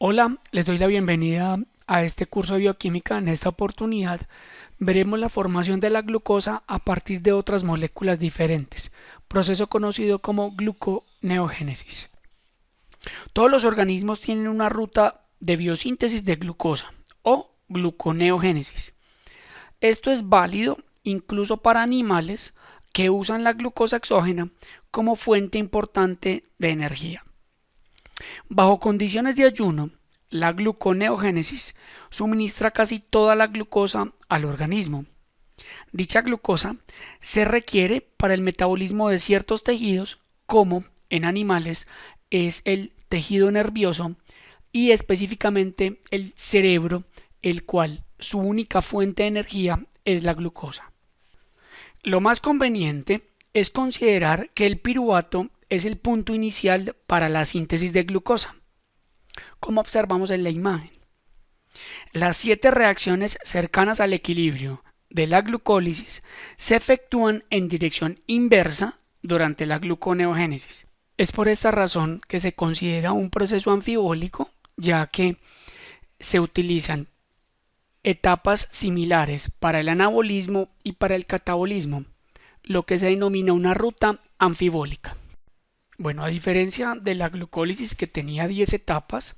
Hola, les doy la bienvenida a este curso de bioquímica. En esta oportunidad veremos la formación de la glucosa a partir de otras moléculas diferentes, proceso conocido como gluconeogénesis. Todos los organismos tienen una ruta de biosíntesis de glucosa o gluconeogénesis. Esto es válido incluso para animales que usan la glucosa exógena como fuente importante de energía. Bajo condiciones de ayuno, la gluconeogénesis suministra casi toda la glucosa al organismo. Dicha glucosa se requiere para el metabolismo de ciertos tejidos, como en animales es el tejido nervioso y específicamente el cerebro, el cual su única fuente de energía es la glucosa. Lo más conveniente es considerar que el piruvato es el punto inicial para la síntesis de glucosa, como observamos en la imagen. Las 7 reacciones cercanas al equilibrio de la glucólisis se efectúan en dirección inversa durante la gluconeogénesis. Es por esta razón que se considera un proceso anfibólico, ya que se utilizan etapas similares para el anabolismo y para el catabolismo, lo que se denomina una ruta anfibólica. Bueno, a diferencia de la glucólisis que tenía 10 etapas,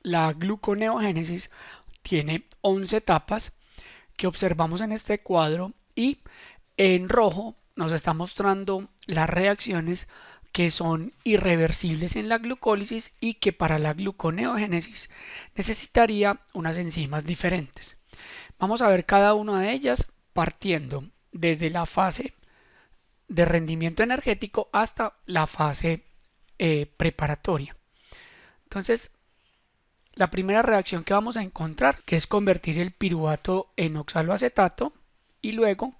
la gluconeogénesis tiene 11 etapas que observamos en este cuadro, y en rojo nos está mostrando las reacciones que son irreversibles en la glucólisis y que para la gluconeogénesis necesitaría unas enzimas diferentes. Vamos a ver cada una de ellas partiendo desde la fase de rendimiento energético hasta la fase preparatoria. Entonces, la primera reacción que vamos a encontrar, que es convertir el piruvato en oxaloacetato y luego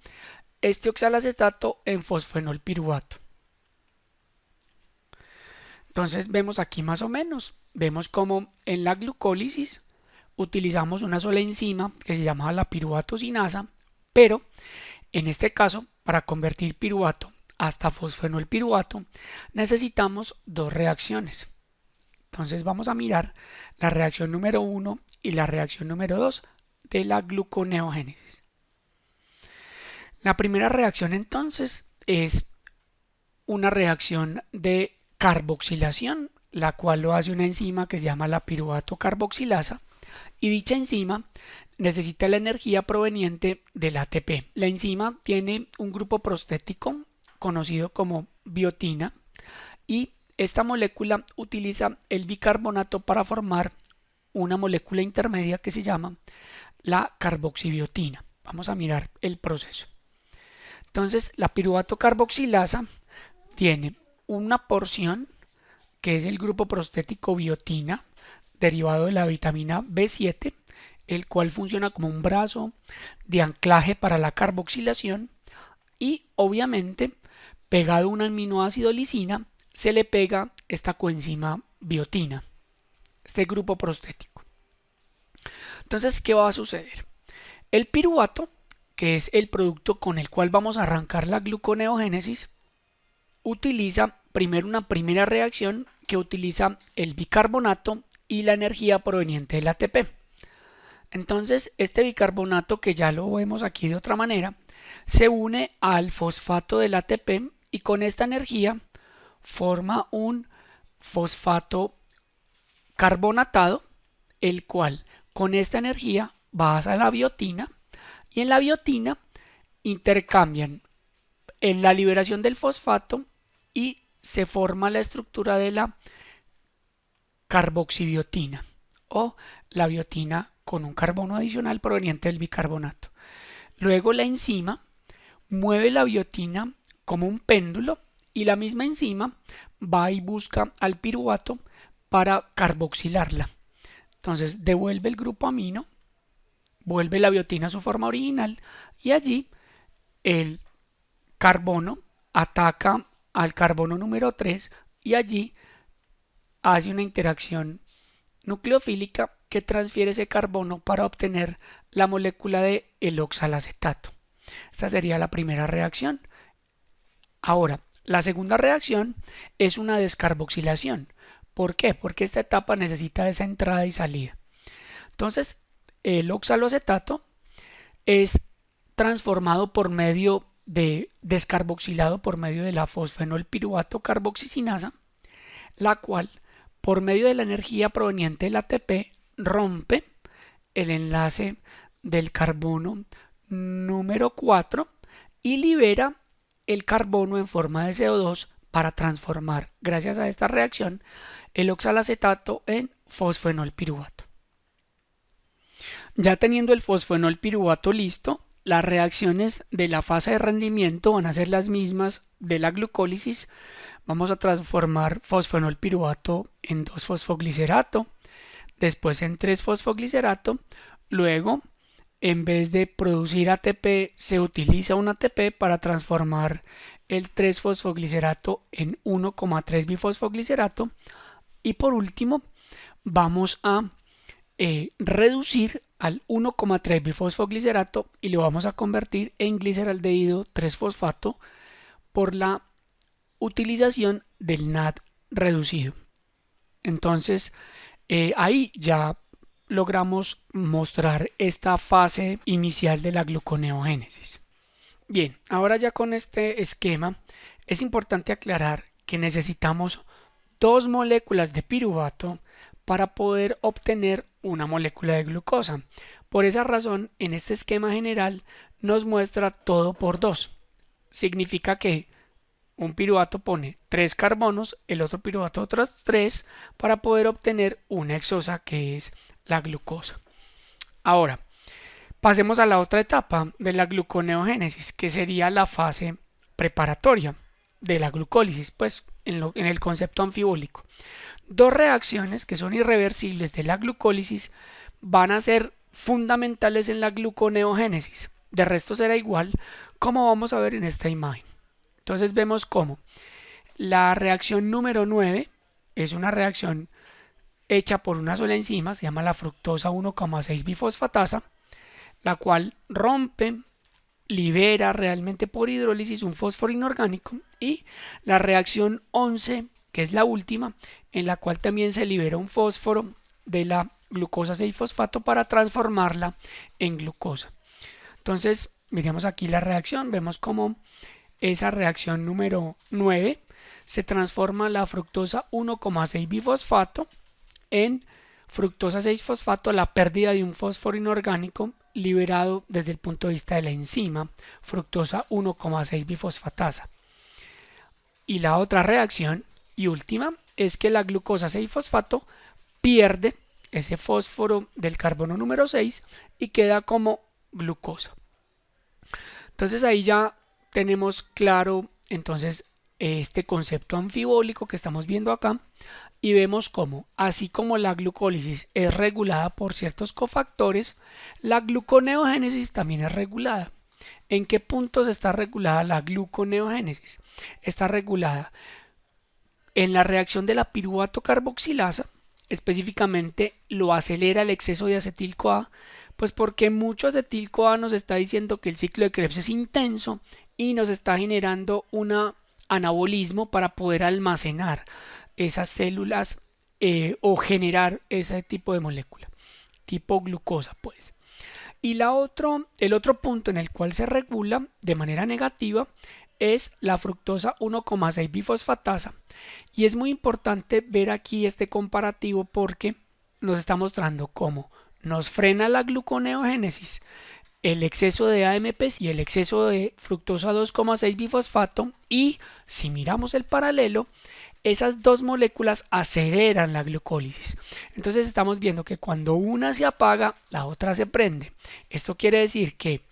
este oxaloacetato en fosfenolpiruvato. Entonces vemos aquí más o menos, vemos como en la glucólisis utilizamos una sola enzima que se llama la piruvatosinasa, pero en este caso, para convertir piruvato hasta fosfenolpiruvato, necesitamos dos reacciones. Entonces vamos a mirar la reacción número 1 y la reacción número 2 de la gluconeogénesis. La primera reacción entonces es una reacción de carboxilación, la cual lo hace una enzima que se llama la piruvato carboxilasa, y dicha enzima necesita la energía proveniente del ATP. La enzima tiene un grupo prostético conocido como biotina, y esta molécula utiliza el bicarbonato para formar una molécula intermedia que se llama la carboxibiotina. Vamos a mirar el proceso. Entonces, la piruvato carboxilasa tiene una porción que es el grupo prostético biotina, derivado de la vitamina B7, el cual funciona como un brazo de anclaje para la carboxilación, y obviamente pegado a un aminoácido lisina se le pega esta coenzima biotina, este grupo prostético. Entonces, ¿qué va a suceder? El piruvato, que es el producto con el cual vamos a arrancar la gluconeogénesis, utiliza primero una primera reacción que utiliza el bicarbonato y la energía proveniente del ATP. Entonces, este bicarbonato, que ya lo vemos aquí de otra manera, se une al fosfato del ATP y con esta energía forma un fosfato carbonatado, el cual con esta energía va a la biotina, y en la biotina intercambian en la liberación del fosfato y se forma la estructura de la carboxibiotina o la biotina con un carbono adicional proveniente del bicarbonato. Luego la enzima mueve la biotina como un péndulo y la misma enzima va y busca al piruvato para carboxilarla. Entonces devuelve el grupo amino, vuelve la biotina a su forma original, y allí el carbono ataca al carbono número 3 y allí hace una interacción nucleofílica que transfiere ese carbono para obtener la molécula de el oxalacetato. Esta sería la primera reacción. Ahora, la segunda reacción es una descarboxilación, ¿Por qué? Porque esta etapa necesita esa entrada y salida. Entonces, el oxaloacetato es transformado por medio de descarboxilado por medio de la fosfenolpiruvato carboxicinasa, la cual, por medio de la energía proveniente del ATP, rompe el enlace del carbono número 4 y libera el carbono en forma de CO2 para transformar, gracias a esta reacción, el oxalacetato en fosfenolpiruvato. Ya teniendo el fosfenolpiruvato listo, las reacciones de la fase de rendimiento van a ser las mismas de la glucólisis. Vamos a transformar fosfenolpiruvato en 2-fosfoglicerato, después en 3-fosfoglicerato, luego en vez de producir ATP se utiliza un ATP para transformar el 3-fosfoglicerato en 1,3-bifosfoglicerato y por último vamos a reducir al 1,3-bifosfoglicerato y lo vamos a convertir en gliceraldehído 3-fosfato por la utilización del NAD reducido. Entonces ahí ya logramos mostrar esta fase inicial de la gluconeogénesis. Bien, ahora ya con este esquema es importante aclarar que necesitamos dos moléculas de piruvato para poder obtener una molécula de glucosa. Por esa razón, en este esquema general nos muestra todo por 2. Significa que un piruvato pone 3 carbonos, el otro piruvato otros 3 para poder obtener una hexosa que es la glucosa. Ahora, pasemos a la otra etapa de la gluconeogénesis, que sería la fase preparatoria de la glucólisis, pues en el concepto anfibólico. Dos reacciones que son irreversibles de la glucólisis van a ser fundamentales en la gluconeogénesis. De resto será igual como vamos a ver en esta imagen. Entonces vemos cómo la reacción número 9 es una reacción hecha por una sola enzima, se llama la fructosa 1,6-bifosfatasa, la cual rompe, libera realmente por hidrólisis un fósforo inorgánico, y la reacción 11, que es la última, en la cual también se libera un fósforo de la glucosa 6-fosfato para transformarla en glucosa. Entonces, miremos aquí la reacción, vemos cómo esa reacción número 9 se transforma la fructosa 1,6-bifosfato en fructosa 6-fosfato, la pérdida de un fósforo inorgánico liberado desde el punto de vista de la enzima fructosa 1,6-bifosfatasa. Y la otra reacción y última es que la glucosa 6-fosfato pierde ese fósforo del carbono número 6 y queda como glucosa. Entonces ahí ya tenemos claro entonces este concepto anfibólico que estamos viendo acá y vemos cómo, así como la glucólisis es regulada por ciertos cofactores, la gluconeogénesis también es regulada. ¿En qué puntos está regulada la gluconeogénesis? Está regulada en la reacción de la piruvato carboxilasa, específicamente lo acelera el exceso de acetil-CoA, pues porque mucho acetil-CoA nos está diciendo que el ciclo de Krebs es intenso y nos está generando un anabolismo para poder almacenar esas células o generar ese tipo de molécula, tipo glucosa pues. Y el otro punto en el cual se regula de manera negativa es la fructosa 1,6-bifosfatasa. Y es muy importante ver aquí este comparativo porque nos está mostrando cómo nos frena la gluconeogénesis el exceso de AMP y el exceso de fructosa 2,6-bifosfato, y si miramos el paralelo, esas dos moléculas aceleran la glucólisis. Entonces estamos viendo que cuando una se apaga, la otra se prende. Esto quiere decir que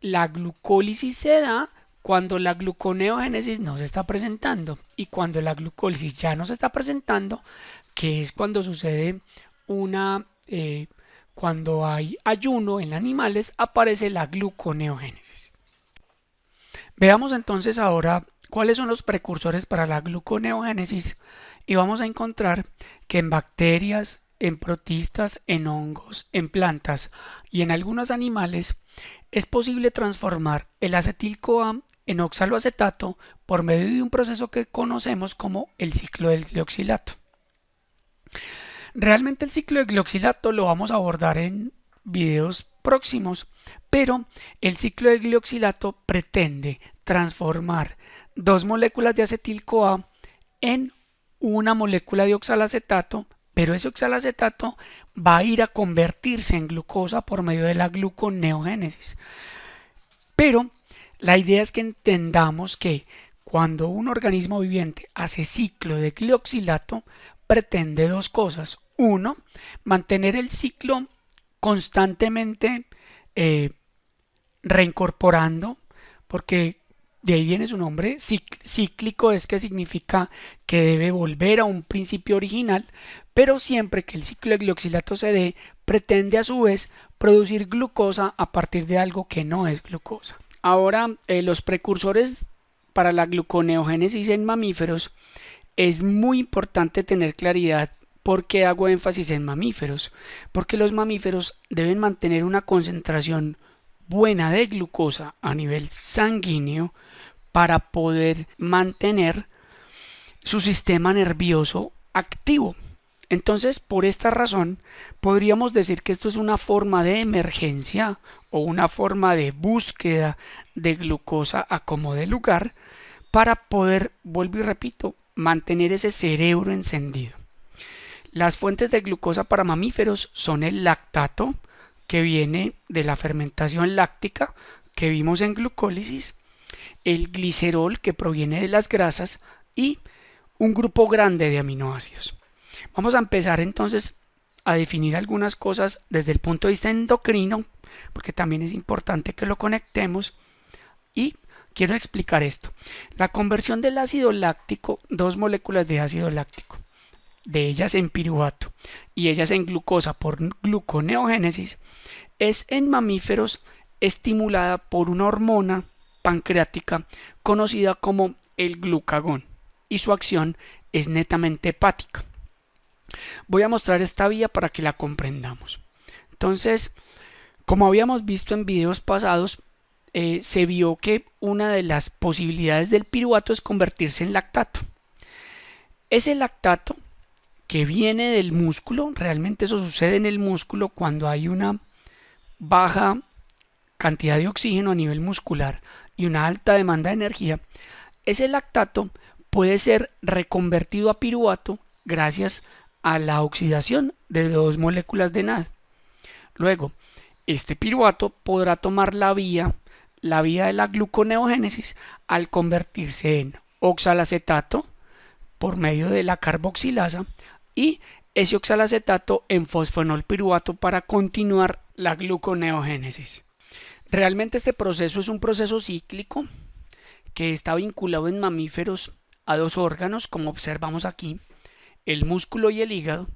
la glucólisis se da cuando la gluconeogénesis no se está presentando, y cuando la glucólisis ya no se está presentando, que es cuando sucede cuando hay ayuno en animales, aparece la gluconeogénesis. Veamos entonces ahora cuáles son los precursores para la gluconeogénesis, y vamos a encontrar que en bacterias, en protistas, en hongos, en plantas y en algunos animales es posible transformar el acetil-CoA en oxaloacetato por medio de un proceso que conocemos como el ciclo del glioxilato. Realmente el ciclo de glioxilato lo vamos a abordar en videos próximos, pero el ciclo de glioxilato pretende transformar dos moléculas de acetil-CoA en una molécula de oxalacetato, pero ese oxalacetato va a ir a convertirse en glucosa por medio de la gluconeogénesis. Pero la idea es que entendamos que cuando un organismo viviente hace ciclo de glioxilato, pretende dos cosas. Uno, mantener el ciclo constantemente eh, reincorporando, porque de ahí viene su nombre, cíclico es que significa que debe volver a un principio original, pero siempre que el ciclo de glioxilato se dé, pretende a su vez producir glucosa a partir de algo que no es glucosa. Ahora, los precursores para la gluconeogénesis en mamíferos es muy importante tener claridad. ¿Por qué hago énfasis en mamíferos? Porque los mamíferos deben mantener una concentración buena de glucosa a nivel sanguíneo para poder mantener su sistema nervioso activo. Entonces, por esta razón, podríamos decir que esto es una forma de emergencia o una forma de búsqueda de glucosa a como de lugar para poder, vuelvo y repito, mantener ese cerebro encendido. Las fuentes de glucosa para mamíferos son el lactato, que viene de la fermentación láctica que vimos en glucólisis, el glicerol, que proviene de las grasas, y un grupo grande de aminoácidos. Vamos a empezar entonces a definir algunas cosas desde el punto de vista endocrino, porque también es importante que lo conectemos, y quiero explicar esto. La conversión del ácido láctico, dos moléculas de ácido láctico, de ellas en piruvato y ellas en glucosa por gluconeogénesis, es en mamíferos estimulada por una hormona pancreática conocida como el glucagón, y su acción es netamente hepática. Voy a mostrar esta vía para que la comprendamos. Entonces, como habíamos visto en videos pasados, se vio que una de las posibilidades del piruvato es convertirse en lactato. Ese lactato que viene del músculo, realmente eso sucede en el músculo cuando hay una baja cantidad de oxígeno a nivel muscular y una alta demanda de energía, ese lactato puede ser reconvertido a piruvato gracias a la oxidación de dos moléculas de NAD. Luego, este piruvato podrá tomar la vía de la gluconeogénesis al convertirse en oxalacetato por medio de la carboxilasa y ese oxalacetato en fosfonol piruvato para continuar la gluconeogénesis. Realmente este proceso es un proceso cíclico que está vinculado en mamíferos a dos órganos, como observamos aquí, el músculo y el hígado,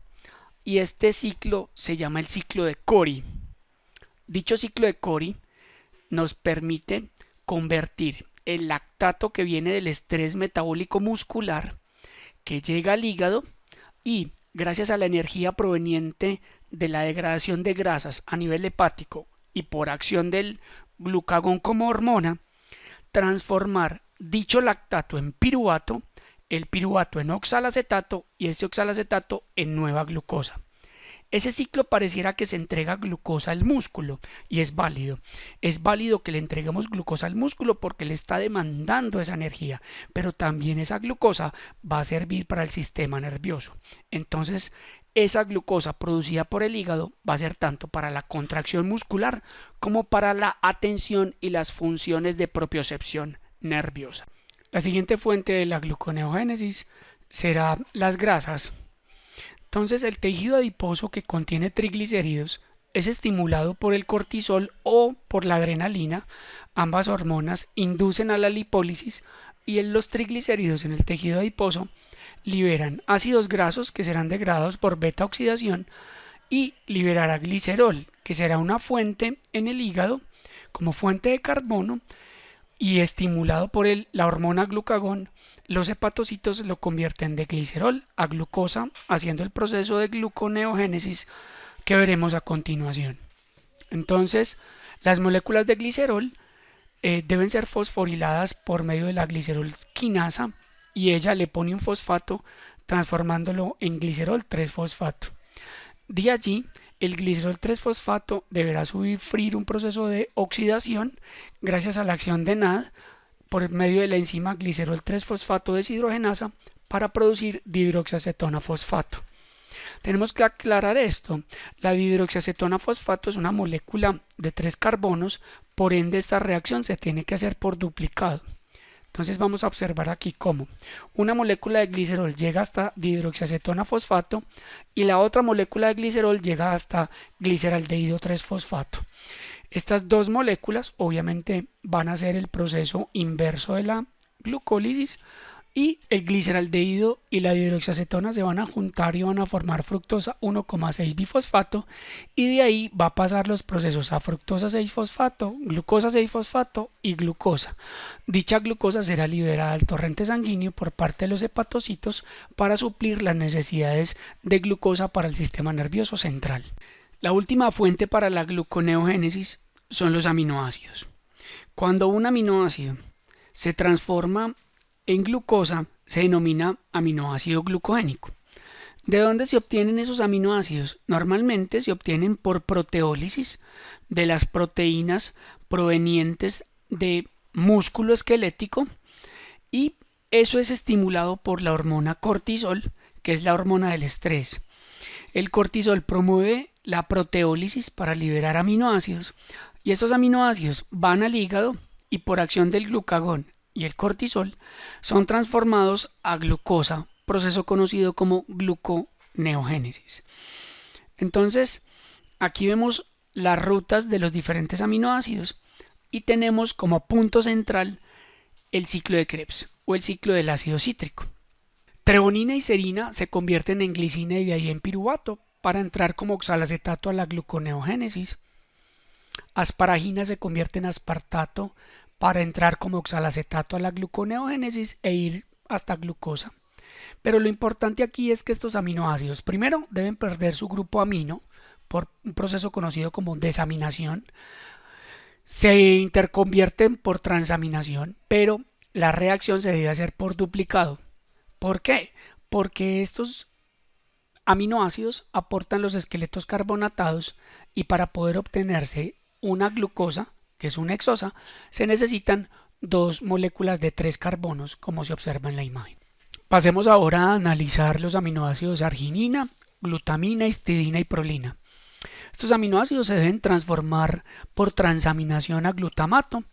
y este ciclo se llama el ciclo de Cori. Dicho ciclo de Cori nos permite convertir el lactato que viene del estrés metabólico muscular que llega al hígado y gracias a la energía proveniente de la degradación de grasas a nivel hepático y por acción del glucagón como hormona, transformar dicho lactato en piruvato, el piruvato en oxalacetato y este oxalacetato en nueva glucosa. Ese ciclo pareciera que se entrega glucosa al músculo y es válido. Es válido que le entreguemos glucosa al músculo porque le está demandando esa energía, pero también esa glucosa va a servir para el sistema nervioso. Entonces, esa glucosa producida por el hígado va a ser tanto para la contracción muscular como para la atención y las funciones de propiocepción nerviosa. La siguiente fuente de la gluconeogénesis será las grasas. Entonces el tejido adiposo que contiene triglicéridos es estimulado por el cortisol o por la adrenalina. Ambas hormonas inducen a la lipólisis y los triglicéridos en el tejido adiposo liberan ácidos grasos que serán degradados por beta oxidación y liberará glicerol, que será una fuente en el hígado como fuente de carbono, y estimulado por la hormona glucagón, los hepatocitos lo convierten de glicerol a glucosa, haciendo el proceso de gluconeogénesis que veremos a continuación. Entonces, las moléculas de glicerol deben ser fosforiladas por medio de la glicerol quinasa, y ella le pone un fosfato transformándolo en glicerol 3-fosfato. De allí, el glicerol 3-fosfato deberá sufrir un proceso de oxidación gracias a la acción de NAD por medio de la enzima glicerol 3-fosfato deshidrogenasa para producir dihidroxiacetona fosfato. Tenemos que aclarar esto. La dihidroxiacetona fosfato es una molécula de 3 carbonos, por ende esta reacción se tiene que hacer por duplicado. Entonces vamos a observar aquí cómo una molécula de glicerol llega hasta dihidroxiacetona fosfato y la otra molécula de glicerol llega hasta gliceraldehído 3-fosfato. Estas dos moléculas obviamente van a hacer el proceso inverso de la glucólisis y el gliceraldehído y la dihidroxiacetona se van a juntar y van a formar fructosa 1,6 bifosfato y de ahí va a pasar los procesos a fructosa 6-fosfato, glucosa 6-fosfato y glucosa. Dicha glucosa será liberada al torrente sanguíneo por parte de los hepatocitos para suplir las necesidades de glucosa para el sistema nervioso central. La última fuente para la gluconeogénesis son los aminoácidos. Cuando un aminoácido se transforma en glucosa se denomina aminoácido glucogénico. ¿De dónde se obtienen esos aminoácidos? Normalmente se obtienen por proteólisis de las proteínas provenientes de músculo esquelético y eso es estimulado por la hormona cortisol, que es la hormona del estrés. El cortisol promueve la proteólisis para liberar aminoácidos y estos aminoácidos van al hígado y por acción del glucagón y el cortisol son transformados a glucosa, proceso conocido como gluconeogénesis. Entonces, aquí vemos las rutas de los diferentes aminoácidos y tenemos como punto central el ciclo de Krebs o el ciclo del ácido cítrico. Treonina y serina se convierten en glicina y de ahí en piruvato para entrar como oxalacetato a la gluconeogénesis. Asparagina se convierte en aspartato para entrar como oxalacetato a la gluconeogénesis e ir hasta glucosa. Pero lo importante aquí es que estos aminoácidos primero deben perder su grupo amino por un proceso conocido como desaminación, se interconvierten por transaminación, pero la reacción se debe hacer por duplicado. ¿Por qué? Porque estos aminoácidos aportan los esqueletos carbonatados y para poder obtenerse una glucosa, que es una hexosa, se necesitan dos moléculas de 3 carbonos, como se observa en la imagen. Pasemos ahora a analizar los aminoácidos arginina, glutamina, histidina y prolina. Estos aminoácidos se deben transformar por transaminación a glutamato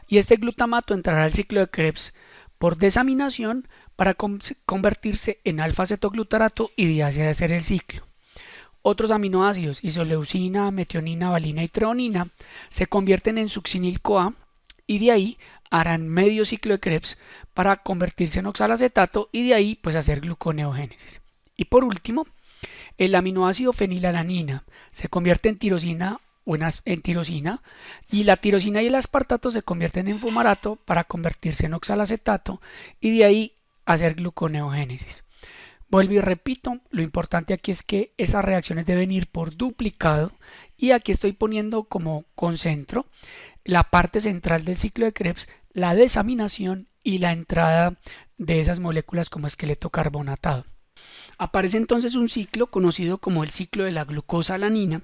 y este glutamato entrará al ciclo de Krebs por desaminación para convertirse en alfa-cetoglutarato y de ahí hacer el ciclo. Otros aminoácidos, isoleucina, metionina, valina y treonina, se convierten en succinil-CoA y de ahí harán medio ciclo de Krebs para convertirse en oxalacetato y de ahí pues hacer gluconeogénesis. Y por último, el aminoácido fenilalanina se convierte en tirosina o en tirosina y la tirosina y el aspartato se convierten en fumarato para convertirse en oxalacetato y de ahí hacer gluconeogénesis. Vuelvo y repito, lo importante aquí es que esas reacciones deben ir por duplicado y aquí estoy poniendo como concentro la parte central del ciclo de Krebs, la desaminación y la entrada de esas moléculas como esqueleto carbonatado. Aparece entonces un ciclo conocido como el ciclo de la glucosa-alanina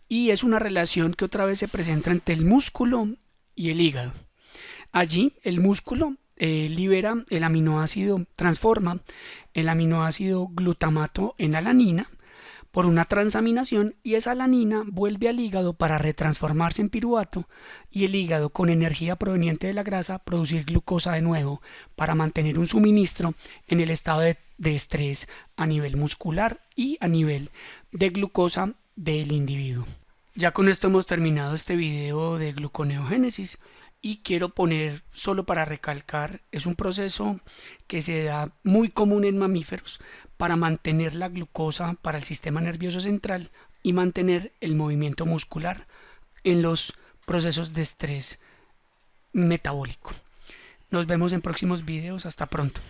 y es una relación que otra vez se presenta entre el músculo y el hígado. Allí el músculo libera el aminoácido, transforma el aminoácido glutamato en alanina por una transaminación y esa alanina vuelve al hígado para retransformarse en piruvato y el hígado con energía proveniente de la grasa producir glucosa de nuevo para mantener un suministro en el estado de estrés a nivel muscular y a nivel de glucosa del individuo. Ya con esto hemos terminado este video de gluconeogénesis. Y quiero poner, solo para recalcar, es un proceso que se da muy común en mamíferos para mantener la glucosa para el sistema nervioso central y mantener el movimiento muscular en los procesos de estrés metabólico. Nos vemos en próximos videos. Hasta pronto.